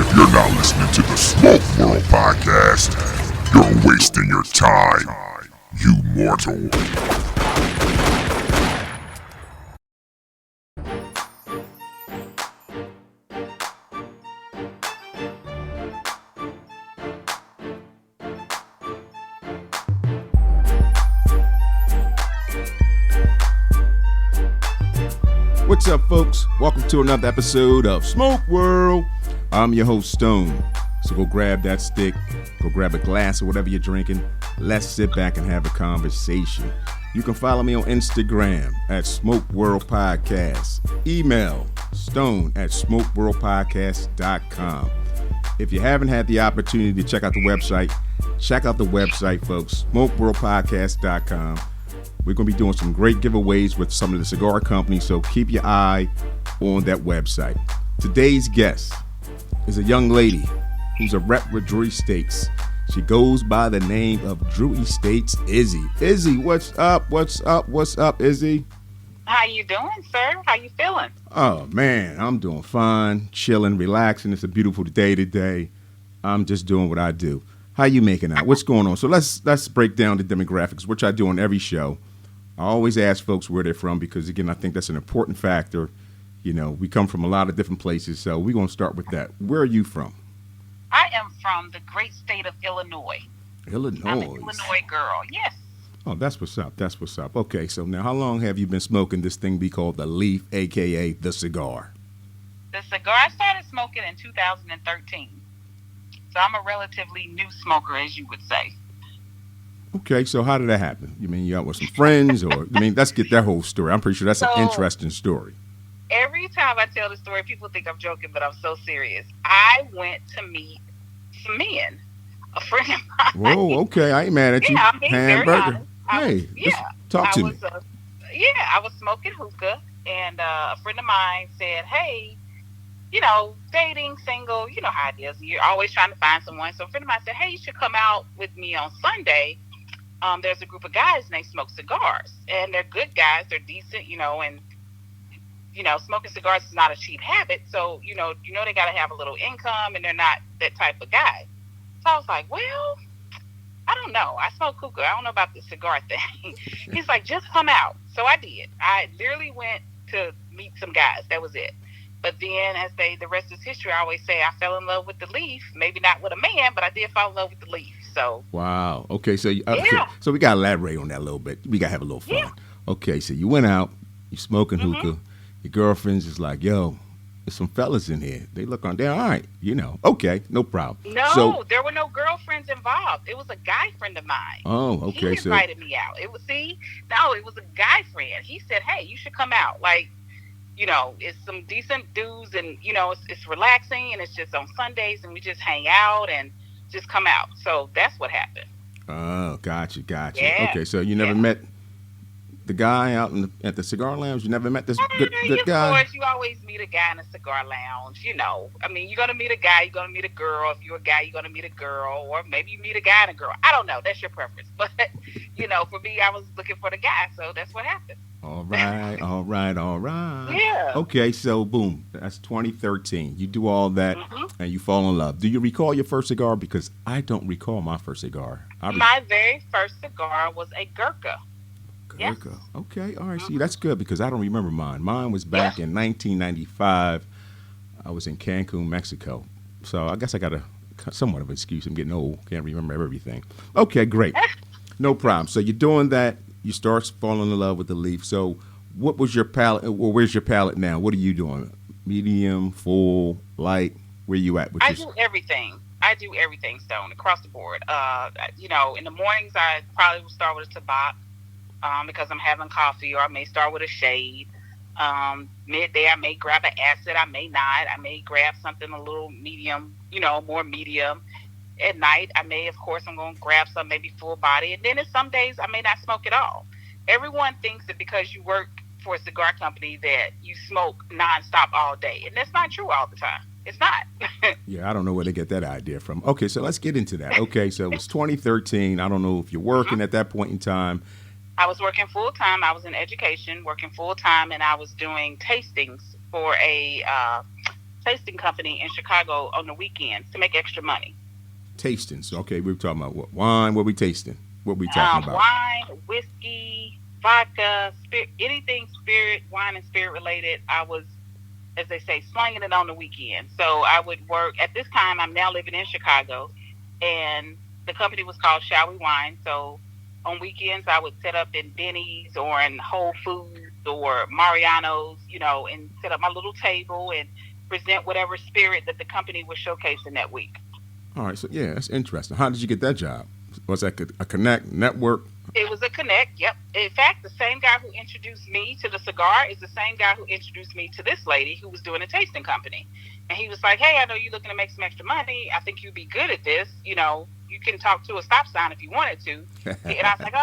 If you're not listening to the Smoke World podcast, you're wasting your time, you mortal. What's up, folks? Welcome to another episode of Smoke World. I'm your host, Stone. So go grab that stick, go grab a glass or whatever you're drinking. Let's sit back and have a conversation. You can follow me on Instagram at Smoke World Podcast. Email stone@smokeworldpodcast.com. If you haven't had the opportunity to check out the website, folks, smokeworldpodcast.com. We're going to be doing some great giveaways with some of the cigar companies, so keep your eye on that website. Today's guest is a young lady who's a rep with Drew Estates. She goes by the name of Drew Estates Izzy. Izzy, what's up? What's up? What's up, Izzy? How you doing, sir? How you feeling? Oh, man, I'm doing fine, chilling, relaxing. It's a beautiful day today. I'm just doing what I do. How you making out? What's going on? So let's break down the demographics, which I do on every show. I always ask folks where they're from because, again, I think that's an important factor. You know, we come from a lot of different places, so we're going to start with that. Where are you from? I am from the great state of Illinois. Illinois? I'm an Illinois girl, yes. Oh, that's what's up. That's what's up. Okay, so now how long have you been smoking this thing we call the leaf, a.k.a. the cigar? The cigar, I started smoking in 2013. So I'm a relatively new smoker, as you would say. Okay, so how did that happen? You mean you out with some friends, or let's get that whole story. I'm pretty sure that's an interesting story. Every time I tell the story, people think I'm joking, but I'm so serious. I went to meet some men, a friend of mine. Whoa, okay, I ain't mad at you. Yeah, I'm being Hamburger. very honest. Hey, talk to me. I was smoking hookah, and a friend of mine said, hey, dating, single, you know how it is. You're always trying to find someone. So a friend of mine said, hey, you should come out with me on Sunday. There's a group of guys and they smoke cigars, and they're good guys. They're decent, and smoking cigars is not a cheap habit. So, they got to have a little income, and they're not that type of guy. So I was like, well, I don't know. I smoke hookah. I don't know about the cigar thing. He's like, just come out. So I did. I literally went to meet some guys. That was it. But then, the rest is history. I always say I fell in love with the leaf. Maybe not with a man, but I did fall in love with the leaf. So wow. Okay, so so we gotta elaborate on that a little bit. We gotta have a little fun. Yeah. Okay, so you went out, you smoking hookah. Your girlfriend's just like, yo, there's some fellas in here. They look on there. All right, okay, no problem. No, there were no girlfriends involved. It was a guy friend of mine. Oh, okay. He invited me out. It was a guy friend. He said, hey, you should come out. Like, it's some decent dudes, and it's relaxing, and it's just on Sundays, and we just hang out and just come out. So that's what happened. Oh, gotcha. Yeah. Okay, so you never met the guy out at the cigar lounge? You never met this good guy? Of course, you always meet a guy in a cigar lounge. You're going to meet a guy, you're going to meet a girl. If you're a guy, you're going to meet a girl, or maybe you meet a guy and a girl. I don't know. That's your preference. But, for me, I was looking for the guy, so that's what happened. All right. Yeah. Okay, so boom, that's 2013. You do all that, and you fall in love. Do you recall your first cigar? Because I don't recall my first cigar. My very first cigar was a Gurkha. Gurkha. Yes. Okay, all right. See, that's good because I don't remember mine. Mine was back in 1995. I was in Cancun, Mexico. So I guess I got somewhat of an excuse. I'm getting old. Can't remember everything. Okay, great. No problem. So you're doing that. You start falling in love with the leaf. So what was your palate? Well, where's your palate now? What are you doing? Medium, full, light? Where you at? I do everything. Stone, across the board. In the mornings, I probably will start with a tabac because I'm having coffee, or I may start with a shade. Midday, I may grab an acid. I may not. I may grab something a little medium, more medium. At night, I'm going to grab some maybe full body. And then some days I may not smoke at all. Everyone thinks that because you work for a cigar company that you smoke nonstop all day. And that's not true all the time. It's not. Yeah, I don't know where they get that idea from. Okay, so let's get into that. Okay, so it was 2013. I don't know if you're working at that point in time. I was working full time. I was in education, working full time, and I was doing tastings for a tasting company in Chicago on the weekends to make extra money. Tasting. So, okay, we're talking about what wine. What we tasting? What we talking about? Wine, whiskey, vodka, spirit, anything spirit, wine and spirit related. I was, as they say, slinging it on the weekend. So I would work at this time. I'm now living in Chicago, and the company was called Shall We Wine. So on weekends, I would set up in Denny's or in Whole Foods or Mariano's, and set up my little table and present whatever spirit that the company was showcasing that week. All right, so yeah, that's interesting. How did you get that job? Was that a connect network? It was a connect, yep. In fact, the same guy who introduced me to the cigar is the same guy who introduced me to this lady who was doing a tasting company. And he was like, hey, I know you're looking to make some extra money. I think you'd be good at this. You can talk to a stop sign if you wanted to. And I was like,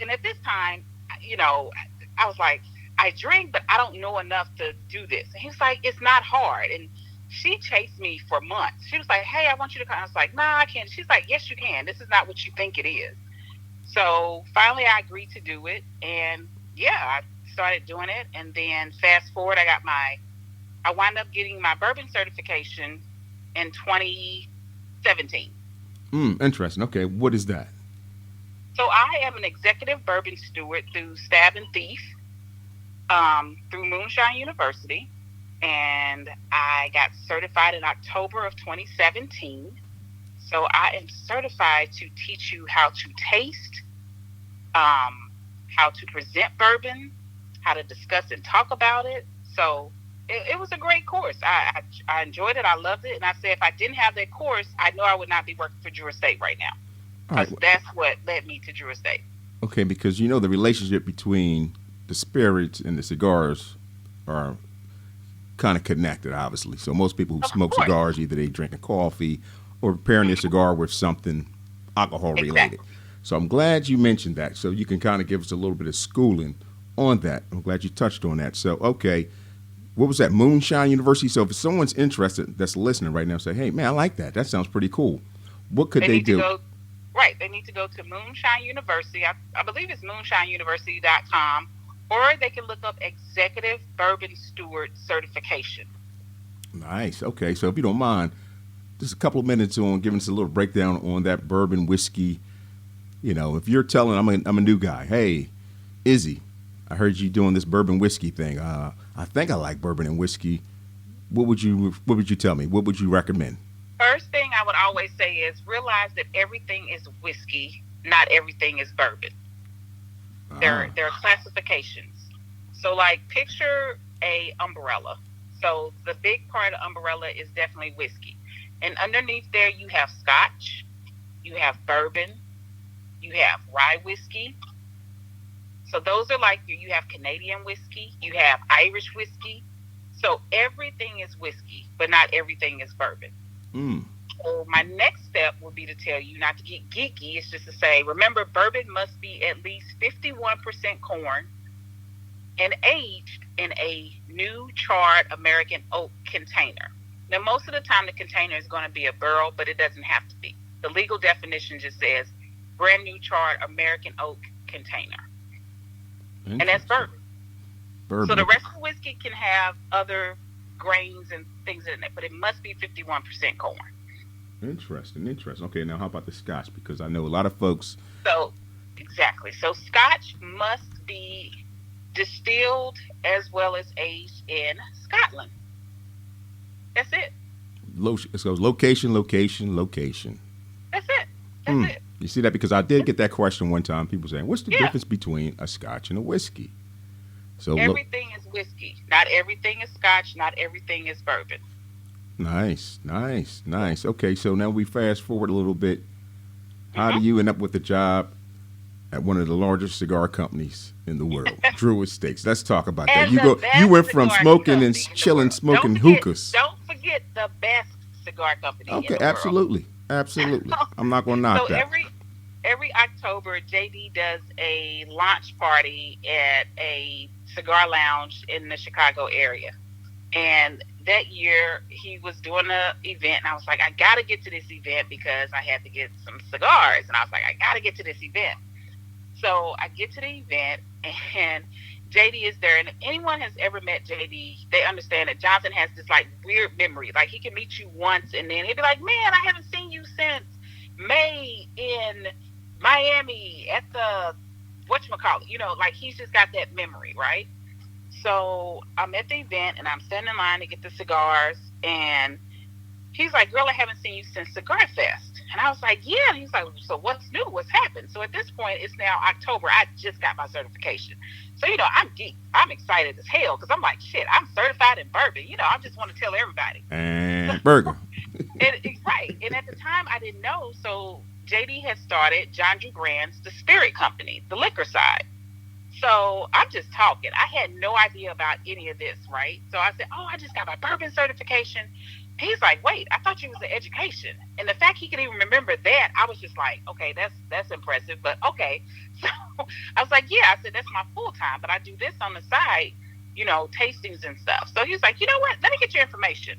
and at this time, I was like, I drink, but I don't know enough to do this. And he was like, it's not hard. And she chased me for months. She was like, hey, I want you to come. I was like, nah, I can't. She's like, yes, you can. This is not what you think it is. So finally I agreed to do it. And yeah, I started doing it. And then fast forward, I wound up getting my bourbon certification in 2017. Interesting. Okay, what is that? So I am an executive bourbon steward through Stab and Thief, through Moonshine University. And I got certified in October of 2017. So I am certified to teach you how to taste, how to present bourbon, how to discuss and talk about it. So it was a great course. I enjoyed it. I loved it. And I said, if I didn't have that course, I know I would not be working for Drew Estate right now. Because that's what led me to Drew Estate. Okay, because the relationship between the spirits and the cigars are kind of connected, obviously. So most people who smoke cigars, either they drink a coffee or preparing their cigar with something alcohol related. Exactly. So I'm glad you mentioned that. So you can kind of give us a little bit of schooling on that. I'm glad you touched on that. So, okay, what was that? Moonshine University. So if someone's interested that's listening right now, say, hey, man, I like that. That sounds pretty cool. What could they do? They need to go to Moonshine University. I believe it's moonshineuniversity.com. Or they can look up Executive Bourbon Steward Certification. Nice. Okay, so if you don't mind, just a couple of minutes on giving us a little breakdown on that bourbon whiskey. If you're telling, I'm a new guy. Hey, Izzy, I heard you doing this bourbon whiskey thing. I think I like bourbon and whiskey. What would you tell me? What would you recommend? First thing I would always say is realize that everything is whiskey, not everything is bourbon. There are classifications. So like picture a umbrella. So the big part of the umbrella is definitely whiskey. And underneath there you have scotch, you have bourbon, you have rye whiskey. So those are like you have Canadian whiskey, you have Irish whiskey. So everything is whiskey, but not everything is bourbon. So my next step would be to tell you not to get geeky. It's just to say, remember, bourbon must be at least 51% corn and aged in a new charred American oak container. Now, most of the time, the container is going to be a barrel, but it doesn't have to be. The legal definition just says brand new charred American oak container. And that's bourbon. So the rest of the whiskey can have other grains and things in it, but it must be 51% corn. Interesting. Okay, now how about the scotch? Because I know a lot of folks. So, exactly. So scotch must be distilled as well as aged in Scotland. That's it. So location. That's it. That's it. You see that? Because I did get that question one time. People saying, what's the difference between a scotch and a whiskey? So everything is whiskey. Not everything is scotch. Not everything is bourbon. Nice. Okay, so now we fast forward a little bit. How do you end up with a job at one of the largest cigar companies in the world, Drew Estates? Let's talk about that. You went from smoking and chilling, smoking hookahs. Don't forget the best cigar company. Okay, in the absolutely. I'm not going to knock that. Every October, JD does a launch party at a cigar lounge in the Chicago area. And that year, he was doing an event, and I was like, I got to get to this event because I had to get some cigars. And I was like, I got to get to this event. So I get to the event, and JD is there, and if anyone has ever met JD, they understand that Johnson has this like weird memory. Like he can meet you once, and then he'll be like, "Man, I haven't seen you since May in Miami at the whatchamacallit." You know, like he's just got that memory, right? So I'm at the event, and I'm standing in line to get the cigars, and he's like, "Girl, I haven't seen you since Cigar Fest." And I was like, "Yeah." And he's like, "So what's new? What's happened?" So at this point, it's now October. I just got my certification. So, you know, I'm geeked. I'm excited as hell because I'm like, shit, I'm certified in bourbon. You know, I just want to tell everybody. And burger. Right. And at the time, I didn't know. So JD had started John Drew Brands, the spirit company, the liquor side. So I'm just talking. I had no idea about any of this, right? So I said, "Oh, I just got my bourbon certification." He's like, "Wait, I thought you was in education." And the fact he could even remember that, I was just like, okay, that's impressive, but okay. So I was like, "Yeah," I said, "That's my full time, but I do this on the side, you know, tastings and stuff." So he was like, "You know what? Let me get your information."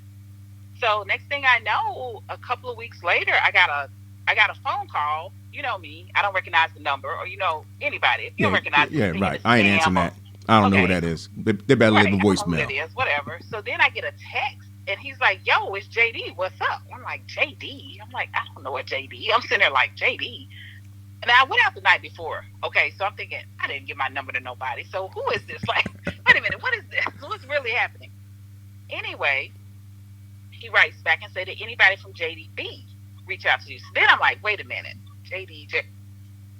So next thing I know, a couple of weeks later, I got a phone call. You know me, I don't recognize the number, or you know anybody. If you don't recognize it, right. I ain't answering that. I don't know what that is. They better leave a voicemail. It is, whatever. So then I get a text, and he's like, "Yo, it's JD. What's up?" I'm like, "JD?" I'm like, "I don't know what JD." I'm sitting there like, "JD." And I went out the night before. Okay, so I'm thinking, I didn't give my number to nobody. So who is this? Like, wait a minute, what is this? What's really happening? Anyway, he writes back and said, "Did anybody from JDB reach out to you?" So then I'm like, wait a minute, JD.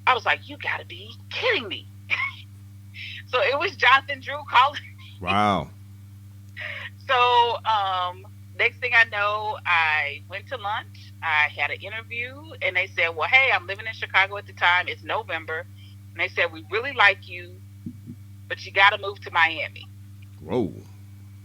I was like, you got to be kidding me. So it was Jonathan Drew calling. Wow. So next thing I know, I went to lunch. I had an interview, and they said, "Well, hey, I'm living in Chicago at the time. It's November." And they said, "We really like you, but you got to move to Miami." Whoa.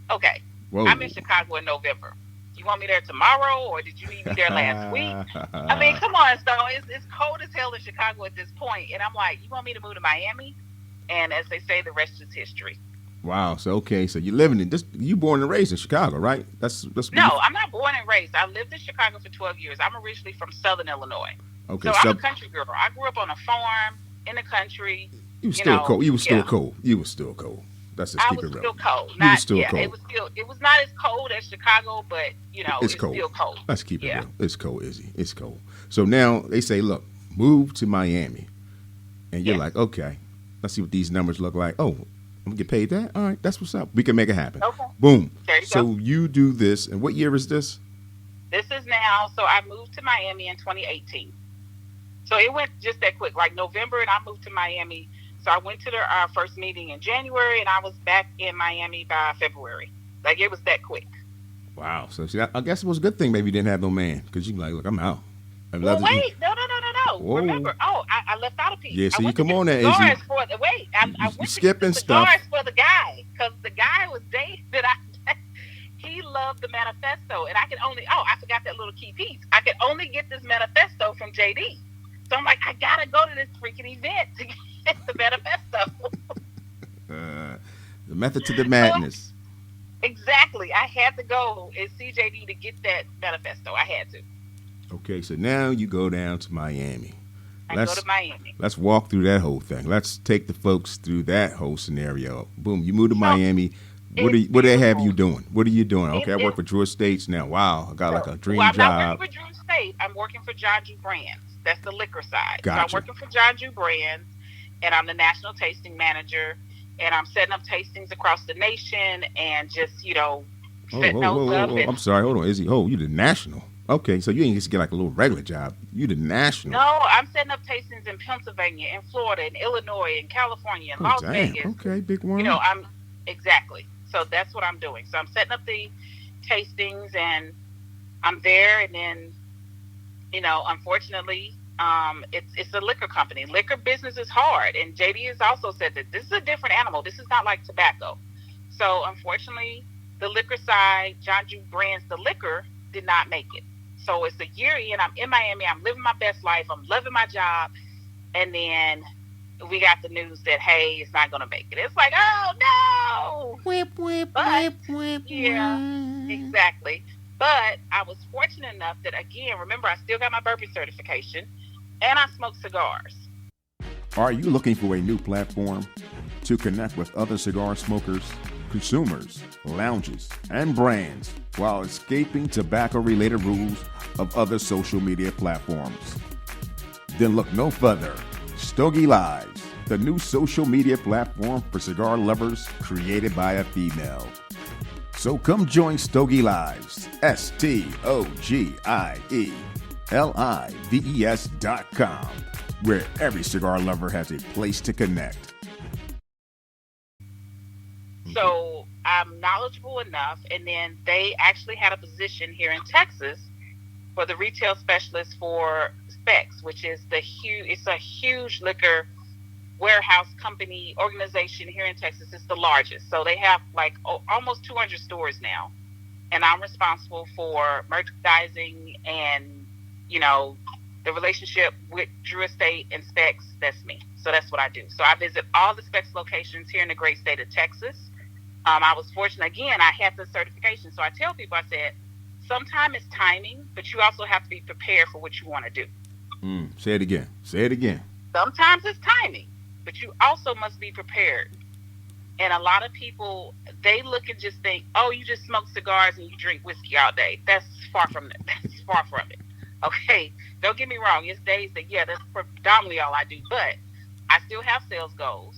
Okay. Whoa. I'm in Chicago in November. You want me there tomorrow, or did you need me there last week? I mean, come on, Stone. It's cold as hell in Chicago at this point. And I'm like, you want me to move to Miami? And as they say, the rest is history. Wow. So, okay. So you're living in this, you born and raised in Chicago, right? That's No, I'm not born and raised. I lived in Chicago for 12 years. I'm originally from Southern Illinois. Okay. So I'm a country girl. I grew up on a farm in the country. You were still cold. You were still cold. You were still cold. That's just I keep it was real. still cold. You were still cold. It was not as cold as Chicago, but you know, it's cold. Still cold. Let's keep it real. It's cold, Izzy. It's cold. So now they say, look, move to Miami. And you're like, okay, let's see what these numbers look like. Oh, I'm gonna get paid that? All right, that's what's up. We can make it happen. Okay. Boom. There you so go. you do this, and what year is this? This is now, so I moved to Miami in 2018. So it went just that quick, like November, and I moved to Miami. So I went to the first meeting in January, and I was back in Miami by February. Like, it was that quick. Wow. So see, I guess it was a good thing maybe you didn't have no man, because you can like, look, I'm out. Well, wait. No. Whoa. Remember, I left out a piece. Yeah, so you come on there, Izzy. I went to skipping the stuff. cigars for the guy, because the guy was dating that he loved the manifesto, and I forgot that little key piece. I could only get this manifesto from JD. So I'm like, I gotta go to this freaking event to get the manifesto. The method to the madness. Exactly. I had to go and see JD to get that manifesto. I had to. Okay, so now you go down to Miami. Go to Miami. Let's walk through that whole thing. Let's take the folks through that whole scenario. Boom, you move to Miami. What do they have you doing? What are you doing? Okay, I work for Drew Estates now. Wow, I got like a dream job. I'm not working for Drew Estate. I'm working for John Drew Brands. That's the liquor side. Gotcha. So I'm working for John Drew Brands, and I'm the national tasting manager, and I'm setting up tastings across the nation, and just setting those up. I'm sorry, hold on, Izzy. You the national. Okay, so you ain't just get like a little regular job. You the national. No, I'm setting up tastings in Pennsylvania, in Florida, in Illinois, in California, in Las Vegas. Okay, big one. I'm exactly. So that's what I'm doing. So I'm setting up the tastings, and I'm there, and then, unfortunately, it's a liquor company. Liquor business is hard, and JD has also said that this is a different animal. This is not like tobacco. So unfortunately, the liquor side, John Drew Brands, the liquor, did not make it. So it's a year in. I'm in Miami. I'm living my best life. I'm loving my job. And then we got the news that, hey, it's not going to make it. It's like, oh, no. Whip, whip, yeah, exactly. But I was fortunate enough that, again, remember, I still got my bourbon certification, and I smoke cigars. Are you looking for a new platform? to connect with other cigar smokers, consumers, lounges, and brands while escaping tobacco-related rules of other social media platforms. Then look no further. Stogie Lives, the new social media platform for cigar lovers created by a female. So come join Stogie Lives, STOGIELIVES.com, where every cigar lover has a place to connect. So I'm knowledgeable enough, and then they actually had a position here in Texas for the retail specialist for Specs, which is it's a huge liquor warehouse company organization here in Texas. It's the largest. So they have like almost 200 stores now. And I'm responsible for merchandising and, the relationship with Drew Estate and Specs. That's me. So that's what I do. So I visit all the Specs locations here in the great state of Texas. I was fortunate, again, I had the certification. So I tell people, I said, sometimes it's timing, but you also have to be prepared for what you want to do. Say it again. Say it again. Sometimes it's timing, but you also must be prepared. And a lot of people, they look and just think, oh, you just smoke cigars and you drink whiskey all day. That's far from it. That's far from it. Okay, don't get me wrong. It's days that, that's predominantly all I do. But I still have sales goals.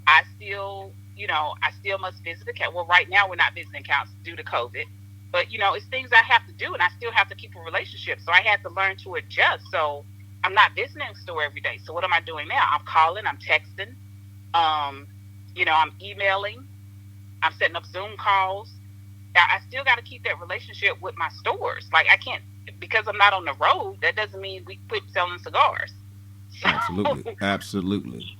I still must visit accounts. Well, right now we're not visiting accounts due to COVID. But, it's things I have to do, and I still have to keep a relationship. So I had to learn to adjust. So I'm not visiting a store every day. So what am I doing now? I'm calling, I'm texting, I'm emailing, I'm setting up Zoom calls. I still got to keep that relationship with my stores. Like, I can't, because I'm not on the road, that doesn't mean we quit selling cigars. So, Absolutely.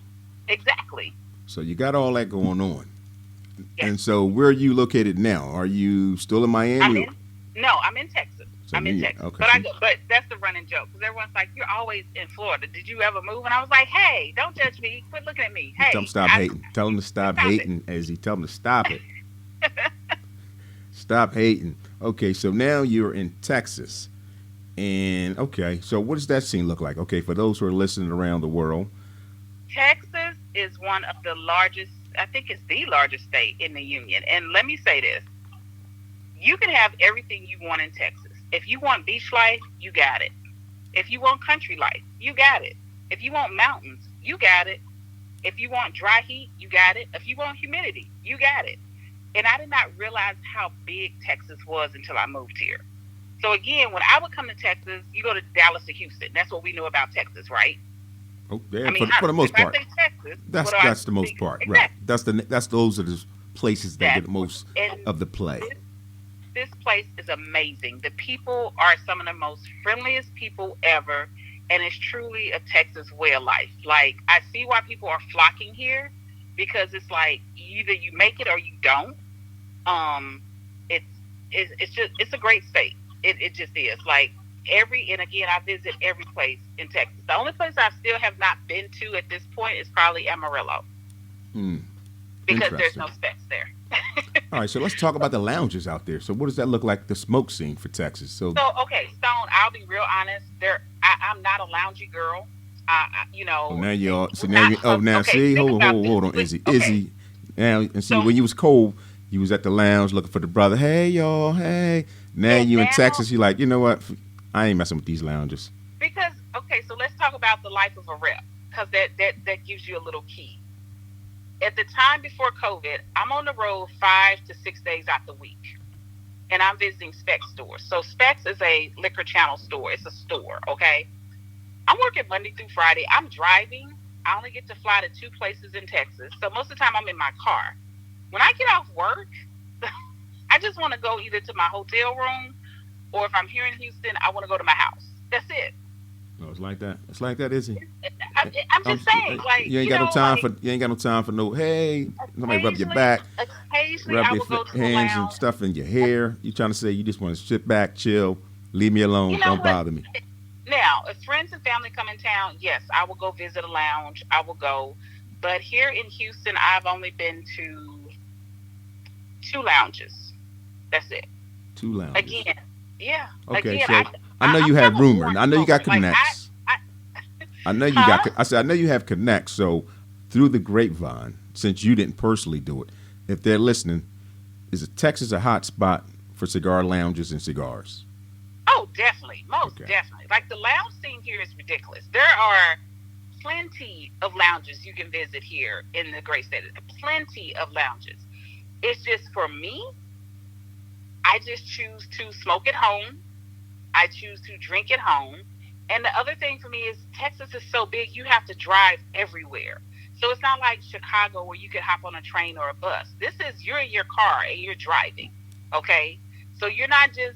Exactly. So you got all that going on. Yes. And so where are you located now? Are you still in Miami? I'm in Texas. I'm in Texas. Okay. But that's the running joke, because everyone's like, you're always in Florida. Did you ever move? And I was like, hey, don't judge me. Quit looking at me. Hey, tell them stop hating. Tell them to stop hating, Izzy. Tell them to stop it. Stop hating. Okay, so now you're in Texas. And, okay, so what does that scene look like? Okay, for those who are listening around the world. Texas is one of the largest, I think it's the largest state in the union. And let me say this. You can have everything you want in Texas. If you want beach life, you got it. If you want country life, you got it. If you want mountains, you got it. If you want dry heat, you got it. If you want humidity, you got it. And I did not realize how big Texas was until I moved here. So again, when I would come to Texas, you go to Dallas or Houston. That's what we know about Texas, right? Oh, yeah, for the most part. Texas, that's the most part, exactly. Right? Those are the places that get most of the play. This place is amazing. The people are some of the most friendliest people ever, and it's truly a Texas way of life. Like, I see why people are flocking here, because it's like either you make it or you don't. It's a great state. It just is. Like, and again, I visit every place in Texas. The only place I still have not been to at this point is probably Amarillo. Because there's no Specs there. All right, so let's talk about the lounges out there. So what does that look like, the smoke scene for Texas? So okay, Stone, I'll be real honest. I'm not a loungy girl. Now you are. So now see, hold on, Izzy. Okay. Izzy, now and see, when you was cold, you was at the lounge looking for the brother. Hey, y'all, hey. Now you in Texas, you like, you know what? I ain't messing with these lounges. Because, okay, so let's talk about the life of a rep, because that gives you a little key. At the time before COVID, I'm on the road 5 to 6 days out the week, and I'm visiting Specs stores. So Specs is a liquor channel store. It's a store, okay? I'm working Monday through Friday. I'm driving. I only get to fly to 2 places in Texas. So most of the time I'm in my car. When I get off work, I just want to go either to my hotel room, or if I'm here in Houston, I want to go to my house. That's it. No, it's like that. It's like that, Izzy. I'm just saying, like, you ain't got no time for no. Hey, somebody rub your back, rub your hands and stuff in your hair. You trying to say you just want to sit back, chill, leave me alone, don't bother me. Now, if friends and family come in town, yes, I will go visit a lounge. I will go, but here in Houston, I've only been to 2 lounges. That's it. 2 lounges. Again, yeah. Okay, again, so I know you have rumor. I know you got connects. I know you got. I said I know you have connects. So through the grapevine, since you didn't personally do it, if they're listening, is Texas a hot spot for cigar lounges and cigars? Oh, definitely, most Okay. definitely. Like the lounge scene here is ridiculous. There are plenty of lounges you can visit here in the great state. Plenty of lounges. It's just for me, I just choose to smoke at home. I choose to drink at home. And the other thing for me is Texas is so big, you have to drive everywhere. So it's not like Chicago where you could hop on a train or a bus. This is you're in your car and you're driving. Okay? So you're not just,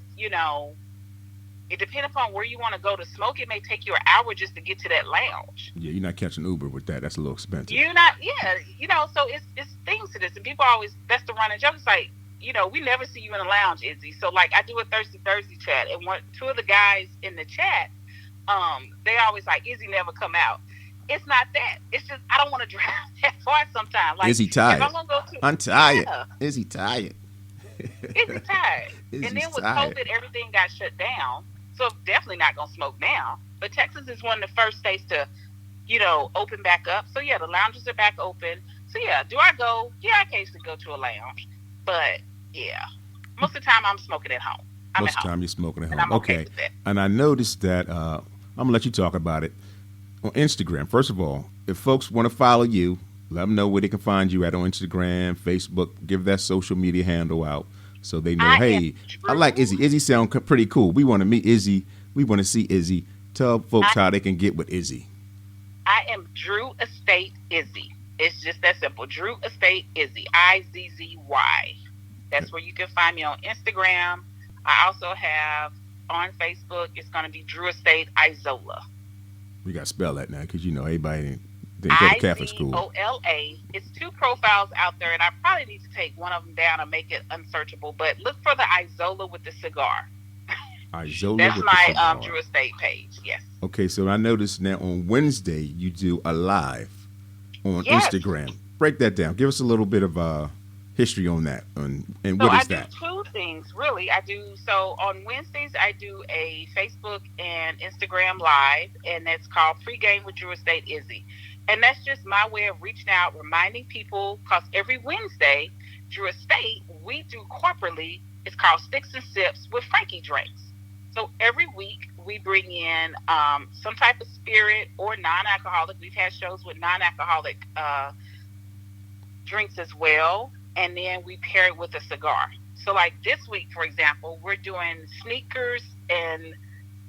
it depends upon where you want to go to smoke. It may take you an hour just to get to that lounge. Yeah, you're not catching Uber with that. That's a little expensive. You're not, yeah, so it's things to this. And people always, that's the running joke. It's like, we never see you in a lounge, Izzy. So like I do a Thursday chat, and two of the guys in the chat, they always like, Izzy never come out. It's not that. It's just I don't want to drive that far sometimes. Like, Izzy tired. If I'm gonna go to, I'm tired. Yeah. Izzy tired. Izzy tired. Izzy's And then with tired. COVID, everything got shut down. So definitely not gonna smoke now. But Texas is one of the first states to, open back up. So yeah, the lounges are back open. So yeah, do I go? Yeah, I occasionally go to a lounge. But yeah, most of the time I'm smoking at home. Most of the time you're smoking at home. And I'm okay Okay. with that. And I noticed that I'm gonna let you talk about it on Instagram. First of all, if folks want to follow you, let them know where they can find you at on Instagram, Facebook. Give that social media handle out so they know. Hey, I like Izzy. Izzy sound pretty cool. We want to meet Izzy. We want to see Izzy. Tell folks how they can get with Izzy. I am Drew Estate Izzy. It's just that simple. Drew Estate Izzy. Izzy. That's where you can find me on Instagram. I also have on Facebook. It's going to be Drew Estate Isola. We got to spell that now because everybody didn't go to Catholic school. Izola. It's 2 profiles out there, and I probably need to take one of them down and make it unsearchable. But look for the Isola with the cigar. Isola That's with my the cigar. Drew Estate page. Yes. Okay, so I noticed now on Wednesday you do a live on Yes. Instagram. Break that down. Give us a little bit of history on that. And So what I is that? do 2 things, really. So on Wednesdays, I do a Facebook and Instagram live, and that's called Pregame with Drew Estate Izzy. And that's just my way of reaching out, reminding people, because every Wednesday, Drew Estate, we do corporately, it's called Sticks and Sips with Frankie drinks. So every week, we bring in some type of spirit or non-alcoholic. We've had shows with non-alcoholic drinks as well. And then we pair it with a cigar. So like this week, for example, we're doing sneakers, and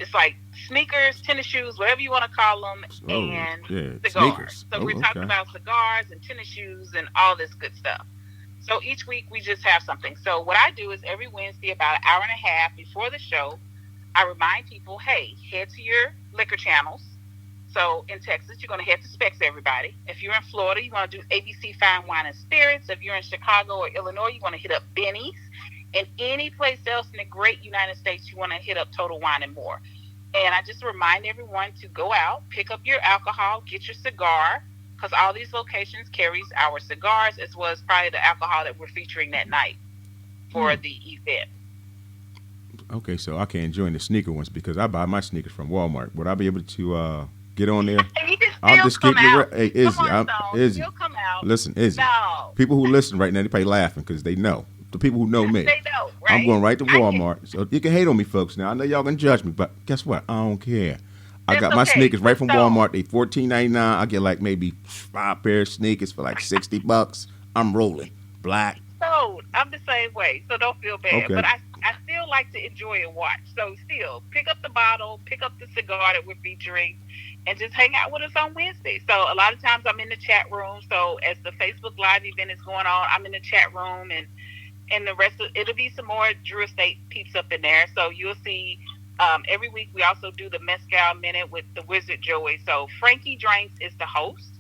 it's like sneakers, tennis shoes, whatever you want to call them, and cigars. Sneakers. So we're talking about cigars and tennis shoes and all this good stuff. So each week we just have something. So what I do is every Wednesday, about an hour and a half before the show, I remind people, hey, head to your liquor channels. So in Texas, you're going to head to Specs, everybody. If you're in Florida, you want to do ABC Fine Wine and Spirits. If you're in Chicago or Illinois, you want to hit up Benny's. And any place else in the great United States, you want to hit up Total Wine and More. And I just remind everyone to go out, pick up your alcohol, get your cigar, because all these locations carries our cigars as well as probably the alcohol that we're featuring that night for the event. Okay, so I can't join the sneaker ones because I buy my sneakers from Walmart. Would I be able to get on there? And you can still I'll just come keep out. Hey, Izzy, Come on, Izzy. Still come out. Listen, Izzy. No. People who listen right now, they probably laughing because they know. The people who know me. They know, right? I'm going right to Walmart. So you can hate on me, folks. Now I know y'all can judge me, but guess what? I don't care. I It's got my okay. sneakers right from So- Walmart. They $14.99. I get like maybe 5 pair of sneakers for like $60. I'm rolling. Black. So I'm the same way, so don't feel bad. Okay. But I still like to enjoy and watch. So still, pick up the bottle, pick up the cigar that we're featuring, and just hang out with us on Wednesday. So a lot of times I'm in the chat room. So as the Facebook Live event is going on, I'm in the chat room, and the rest of it'll be some more Drew Estate peeps up in there. So you'll see every week we also do the Mezcal Minute with the Wizard Joey. So Frankie Drinks is the host.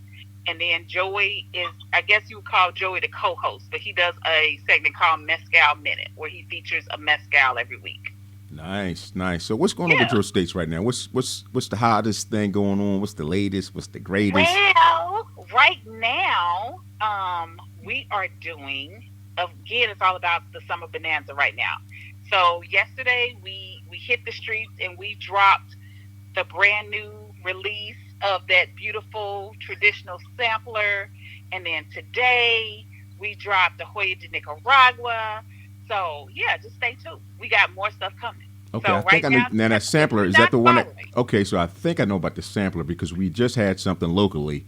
And then Joey is, I guess you would call Joey the co-host, but he does a segment called Mezcal Minute, where he features a mezcal every week. Nice, nice. So what's going on with your states right now? What's the hottest thing going on? What's the latest? What's the greatest? Well, right now, we are doing, again, it's all about the summer bonanza right now. So yesterday we hit the streets and we dropped the brand new release of that beautiful traditional sampler. And then today we dropped the Hoya de Nicaragua. So yeah, just stay tuned. We got more stuff coming. Okay, So I think right I now, need now that sampler. do Is that not the one that? follow me. Okay, so I think I know about the sampler because we just had something locally,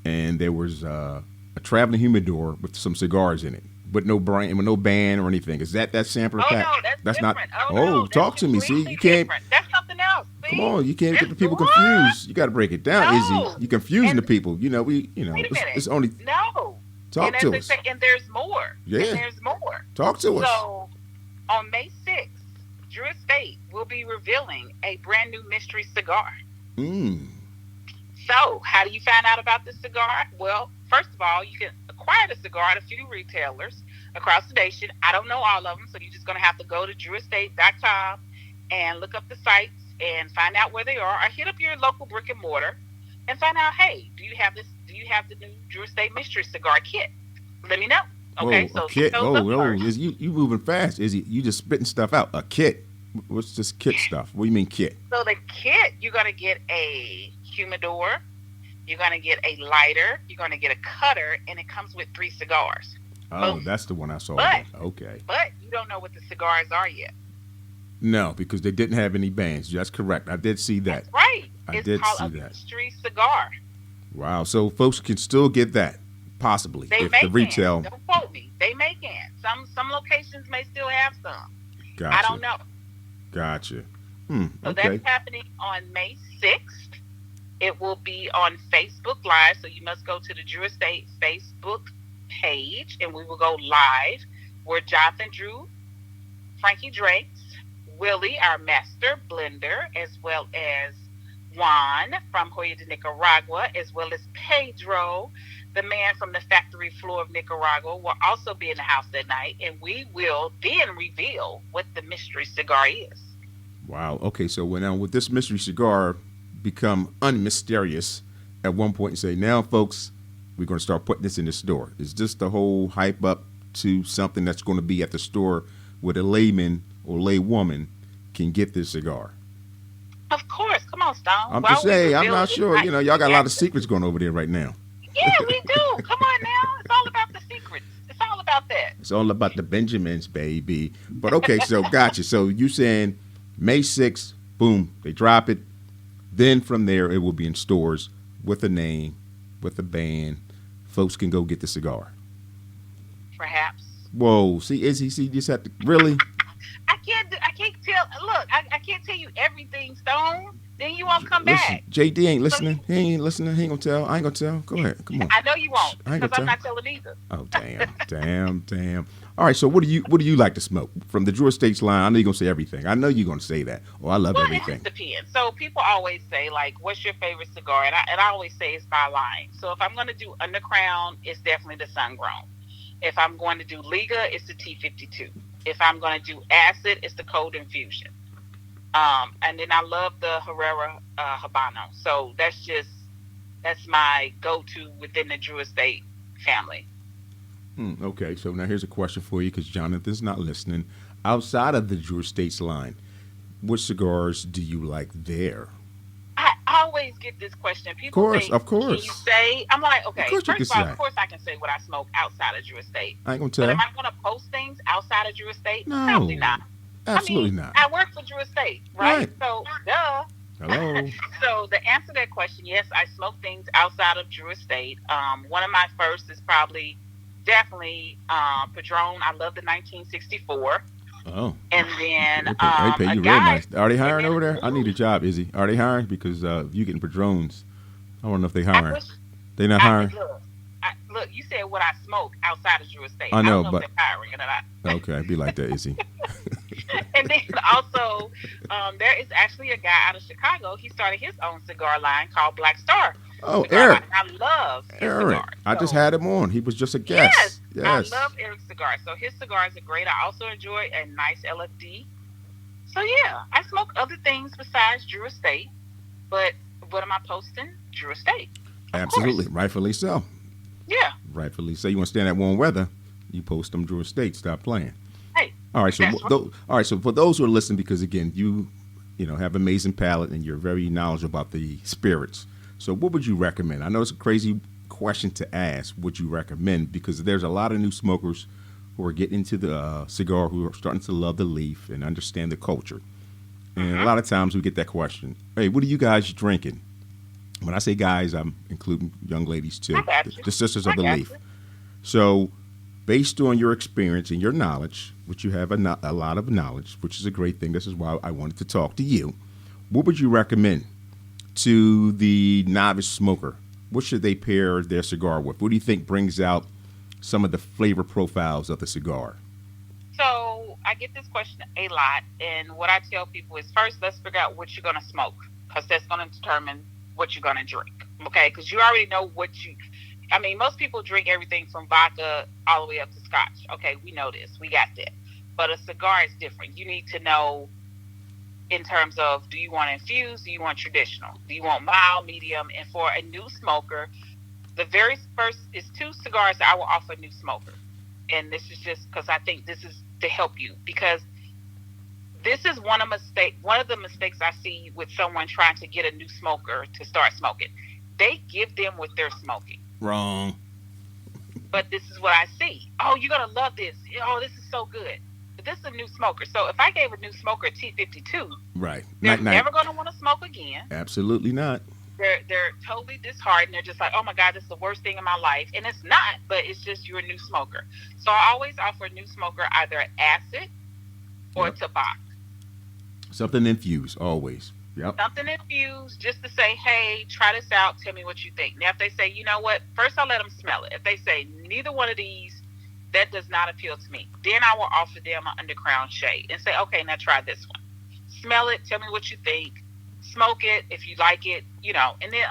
and there was a traveling humidor with some cigars in it, with no brand, with no band or anything. Is that sampler Oh pack? no, that's not. different. Oh, Oh no, talk that's to me. See, completely you can't. different. That's something else. Come See, on, you can't get it's the people what? confused. You got to break it down, Izzy. No, You confusing and the people. wait a minute. It's only No, talk and as to they us. say, and there's more. Yeah, And there's more. talk to us. So on May 6th, Drew Estate will be revealing a brand new mystery cigar. Mm. So, how do you find out about this cigar? Well, first of all, you can acquire the cigar at a few retailers across the nation. I don't know all of them, so you're just going to have to go to drewestate.com and look up the sites and find out where they are, or hit up your local brick and mortar and find out, hey, do you have this? Do you have the new Drew Estate mystery cigar kit? Let me know. Okay, Whoa, so a kit. those up Whoa, first. Izzy, you moving fast, Izzy. You just spitting stuff out. A kit. What's this kit stuff? What do you mean kit? So the kit, you're going to get a humidor, you're going to get a lighter, you're going to get a cutter, and it comes with 3 cigars. Oh, Boom. that's the one I saw. But- Okay. But you don't know what the cigars are yet. No, because they didn't have any bands. That's correct. I did see that. That's right. I It's did called see a that. mystery cigar. Wow. So folks can still get that, possibly, They if may the retail. can. Don't quote me. They may can. Some locations may still have some. Gotcha. I don't know. Gotcha. So Okay. that's happening on May 6th. It will be on Facebook Live, so you must go to the Drew Estate Facebook page, and we will go live where Jonathan Drew, Frankie Drakes, Willie, our master blender, as well as Juan from Hoya de Nicaragua, as well as Pedro, the man from the factory floor of Nicaragua, will also be in the house that night, and we will then reveal what the mystery cigar is. Wow. Okay. So now with this mystery cigar become unmysterious at one point and say, now, folks, we're going to start putting this in the store. Is this the whole hype up to something that's going to be at the store where the layman or laywoman can get this cigar? Of course, come on, Stone. I'm Why just we saying, I'm reveal not it? sure. Y'all got a lot of secrets going over there right now. Yeah, we do. Come on now. It's all about the secrets. It's all about that. It's all about the Benjamins, baby. But okay, so gotcha. So you saying May 6th, boom, they drop it. Then from there, it will be in stores with a name, with a band. Folks can go get the cigar. Perhaps. Whoa, see, Izzy, you just have to, really? I can't tell. Look, I can't tell you everything, Stone. Then you won't come Listen, back. JD ain't listening. He ain't listening. He ain't gonna tell. I ain't gonna tell. Go ahead. Come on. I know you won't I ain't because I'm gonna not telling either. Oh, damn. All right, so what do you like to smoke? From the Drew Estates line, I know you're gonna say everything. I know you're gonna say that. Oh, I love Well, everything. it just depends. So people always say, like, what's your favorite cigar? And I always say it's by line. So if I'm going to do Undercrown, it's definitely the Sun Grown. If I'm going to do Liga, it's the T52. If I'm going to do Acid, it's the Cold Infusion. And then I love the Herrera Habano. So that's my go-to within the Drew Estate family. Okay, so now here's a question for you because Jonathan's not listening. Outside of the Drew Estates line, what cigars do you like there? I always get this question. People Course, say, of course. Can you say? I'm like, okay. Of course you First can of all, say. of course I can say what I smoke outside of Drew Estate. I ain't gonna But tell. am I going to post things outside of Drew Estate? No, Probably not. absolutely I mean, not. I work for Drew Estate, right? Right. So, duh. Hello. So the answer to that question, yes, I smoke things outside of Drew Estate. One of my first is definitely Padron. I love the 1964. Oh. And then They pay a you real guy, nice. Are they hiring over there? I need a job, Izzy. Are they hiring? Because you getting Padrones. I don't know if they I hiring. wish, They not hiring? look, you said what I smoke outside of Drew Estate. I know, don't know but- if they're hiring or not. Okay, be like that, Izzy. And then also, there is actually a guy out of Chicago. He started his own cigar line called Black Star. Oh, Cigar Eric. line. I love his Eric. cigars. I just So- had him on. He was just a guest. Yes, I love Eric's cigars. So his cigars are great. I also enjoy a nice LFD. So yeah, I smoke other things besides Drew Estate. But what am I posting? Drew Estate. Of Absolutely. course. Rightfully so. Yeah. Rightfully so. You want to stand at warm weather, you post them Drew Estate. Stop playing. Hey. All right. So that's right. all right. So for those who are listening, because again, you have amazing palate and you're very knowledgeable about the spirits. So what would you recommend? I know it's a crazy question to ask. Would you recommend? Because there's a lot of new smokers who are getting into the cigar, who are starting to love the leaf and understand the culture. And a lot of times we get that question, hey, what are you guys drinking? When I say guys, I'm including young ladies too, I got you. the sisters of I the got leaf. you. So based on your experience and your knowledge, which you have a lot of knowledge, which is a great thing. This is why I wanted to talk to you. What would you recommend to the novice smoker? What should they pair their cigar with? What do you think brings out some of the flavor profiles of the cigar? So I get this question a lot, and what I tell people is first, let's figure out what you're going to smoke, because that's going to determine what you're going to drink. Okay, because you already know what you. I mean, most people drink everything from vodka all the way up to scotch. Okay, we know this, we got that. But a cigar is different. You need to know in terms of, do you want infused, do you want traditional, do you want mild, medium, and for a new smoker, the very first is 2 cigars that I will offer a new smoker. And this is just because I think this is to help you, because this is one of the mistakes I see with someone trying to get a new smoker to start smoking. They give them what they're smoking. Wrong. But this is what I see. Oh, you're gonna love this. Oh, this is so good. But this is a new smoker. So if I gave a new smoker a T52, Right. they're never gonna want to smoke again. Absolutely not. They're totally disheartened. They're just like, oh my God, this is the worst thing in my life. And it's not, but it's just you're a new smoker. So I always offer a new smoker either an acid or a tobacco. Something infused, always. Yep. Something infused, just to say, hey, try this out. Tell me what you think. Now, if they say, you know what, first I'll let them smell it. If they say, neither one of these, that does not appeal to me, then I will offer them an underground shade and say, okay, now try this one. Smell it. Tell me what you think. Smoke it if you like it, And then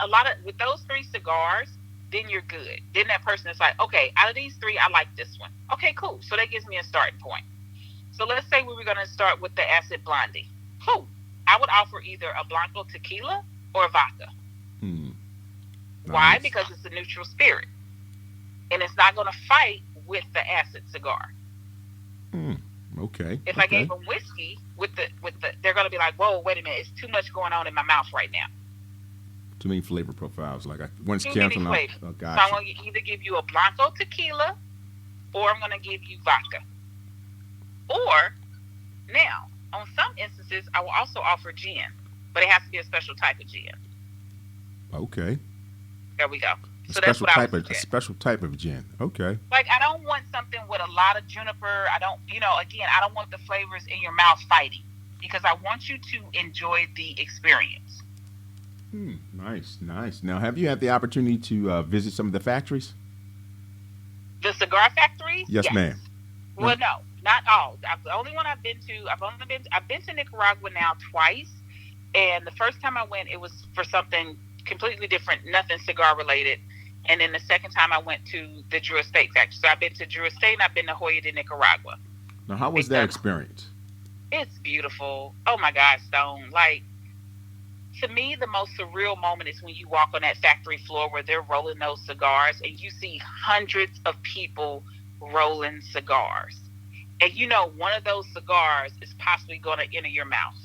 with those 3 cigars, then you're good. Then that person is like, okay, out of these 3, I like this one. Okay, cool. So that gives me a starting point. So let's say we were going to start with the acid blondie. Cool. I would offer either a Blanco tequila or a vodka. Nice. Why? Because it's a neutral spirit. And it's not going to fight with the acid cigar. Okay. If I gave them whiskey with the, they're going to be like, whoa, wait a minute, it's too much going on in my mouth right now. Too many flavor profiles. Like once Too many canceling flavors. out. Oh, So gotcha. I'm going to either give you a Blanco tequila or I'm going to give you vodka. Or, now, on some instances, I will also offer gin, but it has to be a special type of gin. Okay. There we go. A So that's special what I type would of a suggest. special type of gin. Okay. Like, I don't want something with a lot of juniper. I don't, again, I don't want the flavors in your mouth fighting, because I want you to enjoy the experience. Nice. Now, have you had the opportunity to visit some of the factories? The cigar factories? Yes, ma'am. Well, no, not all. The only one I've been to, I've been to Nicaragua now twice, and the first time I went, it was for something completely different, nothing cigar related. And then the second time I went to the Drew Estate factory. So I've been to Drew Estate and I've been to Hoya de Nicaragua. Now, how was that experience? It's beautiful. Oh my God, Stone. Like, to me, the most surreal moment is when you walk on that factory floor where they're rolling those cigars and you see hundreds of people rolling cigars. And one of those cigars is possibly going to enter your mouth.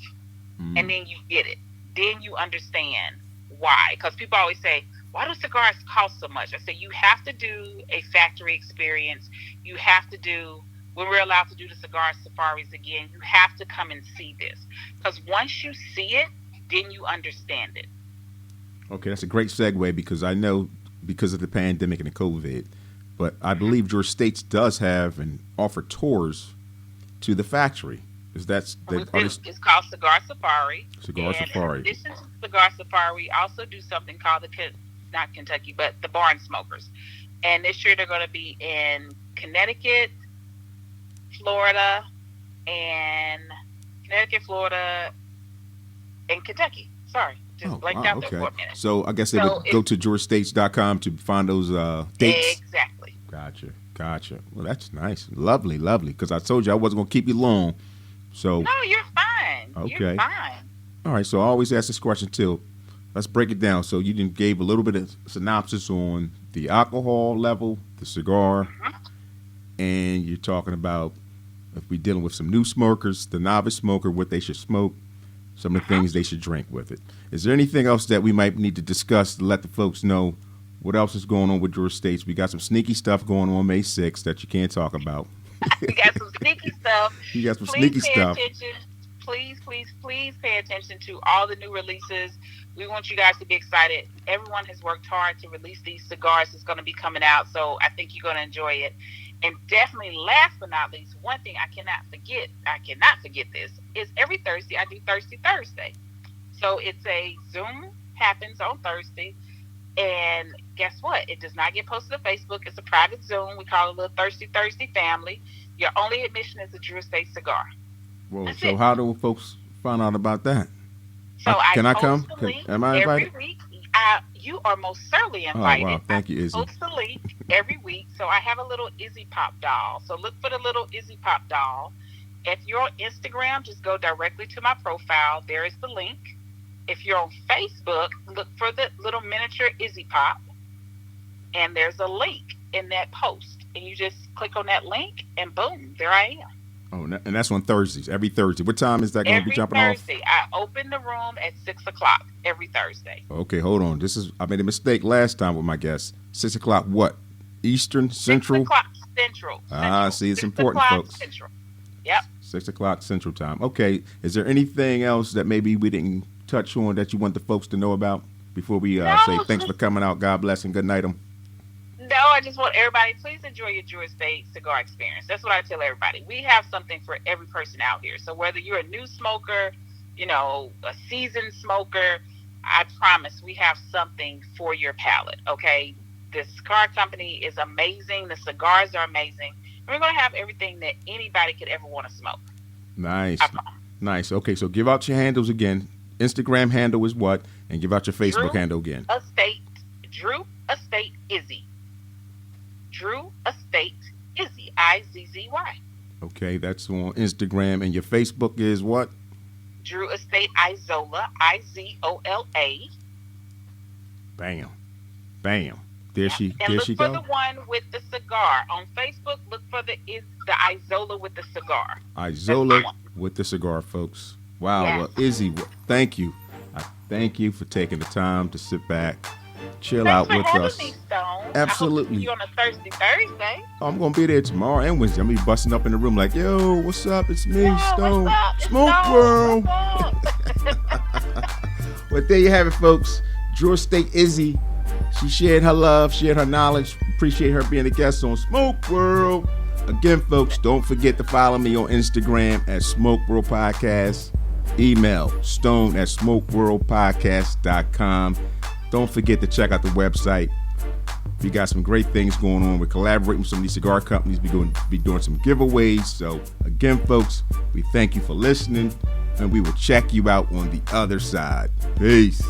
And then you get it. Then you understand why. Because people always say, why do cigars cost so much? I say, you have to do a factory experience. You have to do, when we're allowed to do the cigar safaris again, you have to come and see this. Because once you see it, then you understand it. Okay, that's a great segue, because I know because of the pandemic and the COVID, but I believe Georgia States does have and offer tours to the factory. It's called Cigar Safari. Cigar Safari. In addition to Cigar Safari, we also do something called not Kentucky, but the Barn Smokers. And this year they're going to be in Connecticut, Florida, and Kentucky. Sorry, just blanked out there for a minute. So I guess they would go to GeorgiaStates.com to find those dates. Exactly. Gotcha. Well, that's nice. Lovely. Because I told you I wasn't going to keep you long. So no, you're fine. Okay. You're fine. All right. So I always ask this question too. Let's break it down. So you gave a little bit of synopsis on the alcohol level, the cigar, and you're talking about if we're dealing with some new smokers, the novice smoker, what they should smoke, some of the things they should drink with it. Is there anything else that we might need to discuss to let the folks know What else is going on with your estates? We got some sneaky stuff going on May 6th that you can't talk about. We got some sneaky stuff. You got some Please sneaky pay stuff. attention. Please pay attention to all the new releases. We want you guys to be excited. Everyone has worked hard to release these cigars that's going to be coming out, so I think you're going to enjoy it. And definitely, last but not least, one thing I cannot forget this, is every Thursday I do Thirsty Thursday. So it's a Zoom, happens on Thursday, and guess what? It does not get posted to Facebook. It's a private Zoom. We call it a little Thirsty Thursday family. Your only admission is a Drew Estate cigar. Whoa, That's so it. how do folks find out about that? So Can I post come? the link Am I invited? every week. You are most certainly invited. Oh, wow. Thank you, Izzy. I post the link every week. So I have a little Izzy Pop doll. So look for the little Izzy Pop doll. If you're on Instagram, just go directly to my profile. There is the link. If you're on Facebook, look for the little miniature Izzy Pop. And there's a link in that post. And you just click on that link, and boom, there I am. Oh, and that's on Thursdays, every Thursday. What time is that going to be jumping Thursday, I open the room at 6 o'clock every Thursday. off? Okay, hold on. I made a mistake last time with my guest. 6 o'clock what? Eastern, Central? 6 o'clock Central. See, it's 6 important, o'clock folks. Central. Yep. 6 o'clock Central Time. Okay, is there anything else that maybe we didn't touch on that you want the folks to know about before we No, say thanks for coming out? God bless and good night 'em. No, I just want everybody, please enjoy your Drew Estate cigar experience. That's what I tell everybody. We have something for every person out here. So whether you're a new smoker, a seasoned smoker, I promise we have something for your palate, okay? The cigar company is amazing. The cigars are amazing. And we're going to have everything that anybody could ever want to smoke. Nice. I promise. Nice. Okay, so give out your handles again. Instagram handle is what? And give out your Facebook handle again. Drew Estate Izzy. Drew Estate Izzy, Izzy. Okay, that's on Instagram. And your Facebook is what? Drew Estate Izola, Izola. Bam. Bam. There she And look for go. the one with the cigar. On Facebook, look for the Izola with the cigar. Izola with the cigar, folks. Wow. Yes. Well, Izzy, thank you. I thank you for taking the time to sit back, chill Thanks out for with having us. me, Stone. Absolutely. I hope to see you on a Thursday. I'm going to be there tomorrow and Wednesday. I'm going to be busting up in the room like, yo, what's up? It's me, Yo, Stone. what's up? It's Smoke Stone. World. What's up? Well, there you have it, folks. Drew Estate Izzy. She shared her love, shared her knowledge. Appreciate her being a guest on Smoke World. Again, folks, don't forget to follow me on Instagram at Smoke World Podcast. Email stone@smokeworldpodcast.com. Don't forget to check out the website. We got some great things going on. We're collaborating with some of these cigar companies. We're going to be doing some giveaways. So, again, folks, we thank you for listening, and we will check you out on the other side. Peace.